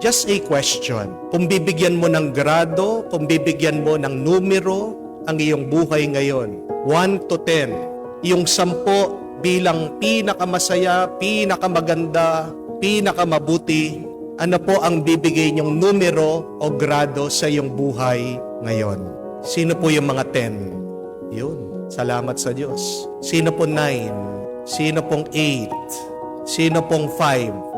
Just a question. Kung bibigyan mo ng grado, kung bibigyan mo ng numero, ang iyong buhay ngayon, 1 to 10, yung 10 bilang pinakamasaya, pinakamaganda, pinakamabuti, ano po ang bibigay niyong numero o grado sa iyong buhay ngayon? Sino po yung mga 10? Yun, salamat sa Diyos. Sino po 9? Sino pong 8? Sino pong 5?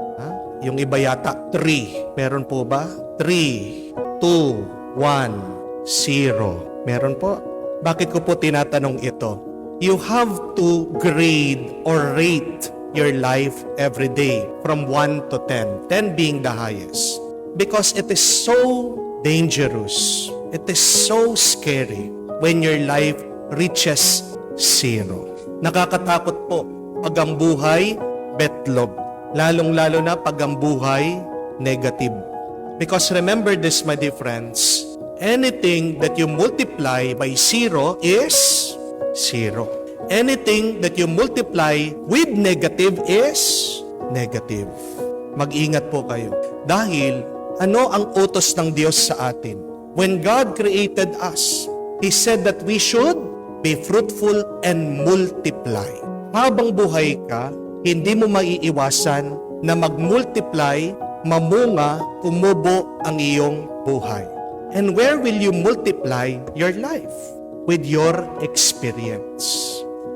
Yung iba yata 3. Meron po ba? 3, 2, 1, 0. Meron po? Bakit ko po tinatanong ito? You have to grade or rate your life every day from 1 to 10. 10 being the highest. Because it is so dangerous. It is so scary when your life reaches 0. Nakakatakot po pag ang buhay betlog. Lalong-lalo na pag ang buhay negative. Because remember this, my dear friends, anything that you multiply by 0 is 0. Anything that you multiply with negative is negative. Mag-ingat po kayo. Dahil ano ang utos ng Diyos sa atin? When God created us, He said that we should be fruitful and multiply. Habang buhay ka, hindi mo maiiwasan na mag-multiply, mamunga, tumubo ang iyong buhay. And where will you multiply your life? With your experience.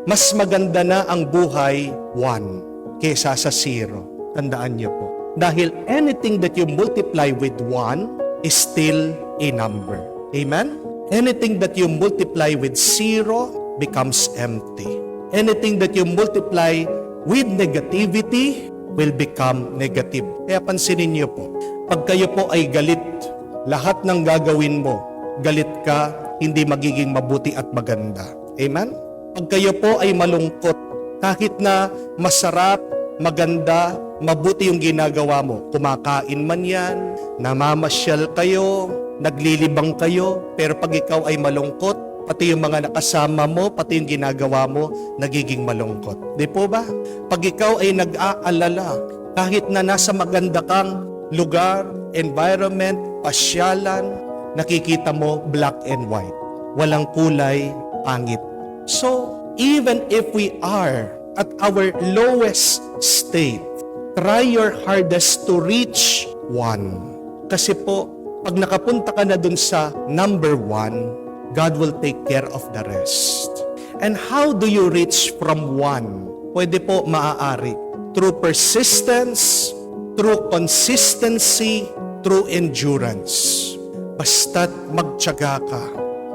Mas maganda na ang buhay 1 kesa sa 0. Tandaan niyo po. Dahil anything that you multiply with 1 is still a number. Amen? Anything that you multiply with 0 becomes empty. Anything that you multiply with negativity will become negative. Kaya pansinin niyo po, pag kayo po ay galit, lahat ng gagawin mo, galit ka, hindi magiging mabuti at maganda. Amen? Pag kayo po ay malungkot, kahit na masarap, maganda, mabuti yung ginagawa mo, kumakain man yan, namamasyal kayo, naglilibang kayo, pero pag ikaw ay malungkot, pati yung mga nakasama mo, pati yung ginagawa mo, nagiging malungkot. Di po ba? Pag ikaw ay nag-aalala, kahit na nasa maganda kang lugar, environment, pasyalan, nakikita mo black and white. Walang kulay, pangit. So, even if we are at our lowest state, try your hardest to reach 1. Kasi po, pag nakapunta ka na dun sa number 1, God will take care of the rest. And how do you reach from 1? Pwede po maaari. Through persistence, through consistency, through endurance. Basta't magtiyaga ka.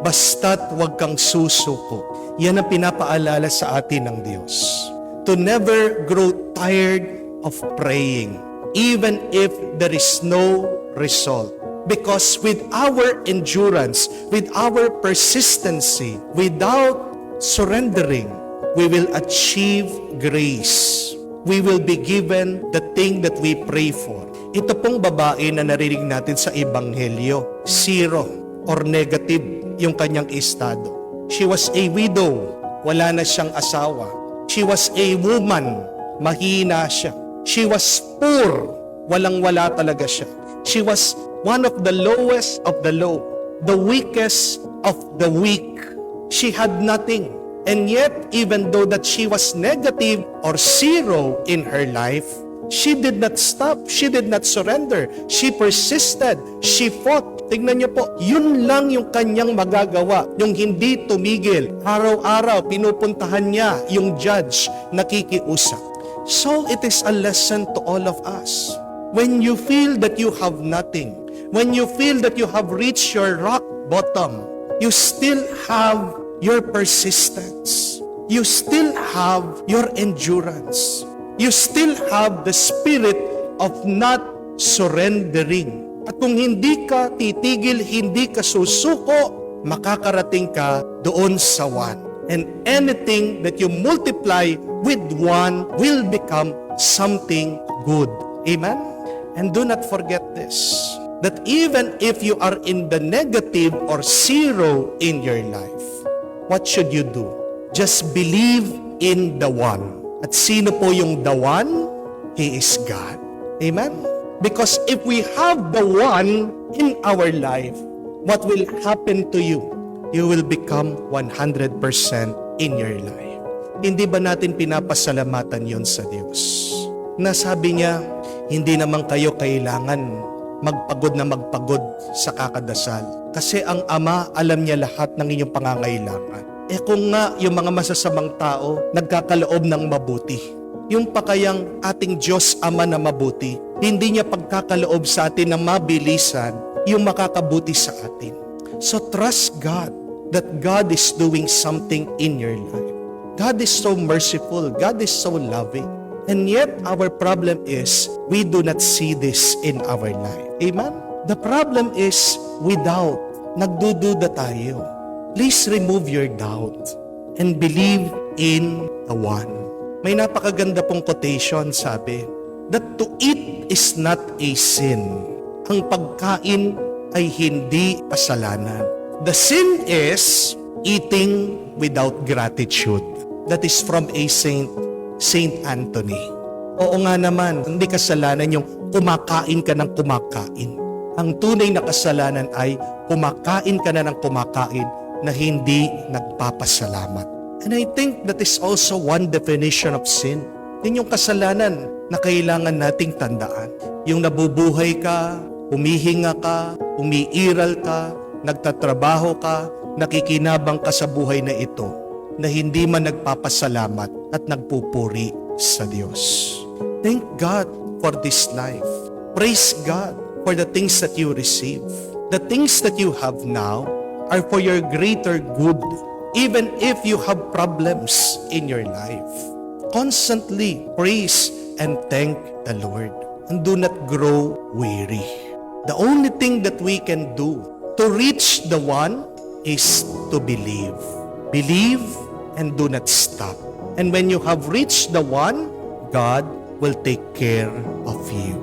Basta't huwag kang susuko. Yan ang pinapaalala sa atin ng Diyos. To never grow tired of praying, even if there is no result. Because with our endurance, with our persistency, without surrendering, we will achieve grace. We will be given the thing that we pray for. Ito pong babae na narinig natin sa Ebanghelyo, 0 or negative yung kanyang estado. She was a widow, wala na siyang asawa. She was a woman, mahina siya. She was poor, walang-wala talaga siya. She was one of the lowest of the low, the weakest of the weak. She had nothing. And yet, even though that she was negative or 0 in her life, she did not stop. She did not surrender. She persisted. She fought. Tingnan niyo po, yun lang yung kanyang magagawa. Yung hindi tumigil. Araw-araw, pinupuntahan niya yung judge, nakikiusap. So, it is a lesson to all of us. When you feel that you have nothing, when you feel that you have reached your rock bottom, you still have your persistence. You still have your endurance. You still have the spirit of not surrendering. At kung hindi ka titigil, hindi ka susuko, makakarating ka doon sa 1. And anything that you multiply with 1 will become something good. Amen? And do not forget this, that even if you are in the negative or 0 in your life, what should you do? Just believe in the 1. At sino po yung the 1? He is God. Amen? Because if we have the one in our life, what will happen to you? You will become 100% in your life. Hindi ba natin pinapasalamatan yon sa Diyos? Nasabi niya, hindi naman kayo kailangan magpagod sa kakadasal. Kasi ang Ama, alam niya lahat ng inyong pangangailangan. Kung nga yung mga masasamang tao nagkakaloob ng mabuti, yung pakayang ating Diyos Ama na mabuti, hindi niya pagkakaloob sa atin na mabilisan yung makakabuti sa atin. So trust God that God is doing something in your life. God is so merciful. God is so loving. And yet our problem is we do not see this in our life. Amen? The problem is we doubt. Nagdududa tayo. Please remove your doubt and believe in the one. May napakaganda pong quotation, sabi, that to eat is not a sin. Ang pagkain ay hindi kasalanan. The sin is eating without gratitude. That is from a Saint Anthony. Oo nga naman, hindi kasalanan yung kumakain ka ng kumakain. Ang tunay na kasalanan ay kumakain ka na ng kumakain na hindi nagpapasalamat. And I think that is also one definition of sin. Yun yung kasalanan na kailangan nating tandaan. Yung nabubuhay ka, humihinga ka, umiiral ka, nagtatrabaho ka, nakikinabang ka sa buhay na ito, na hindi man nagpapasalamat at nagpupuri sa Diyos. Thank God for this life. Praise God for the things that you receive. The things that you have now are for your greater good, even if you have problems in your life. Constantly praise and thank the Lord, and do not grow weary. The only thing that we can do to reach the one is to believe. Believe and do not stop. And when you have reached the one, God will take care of you.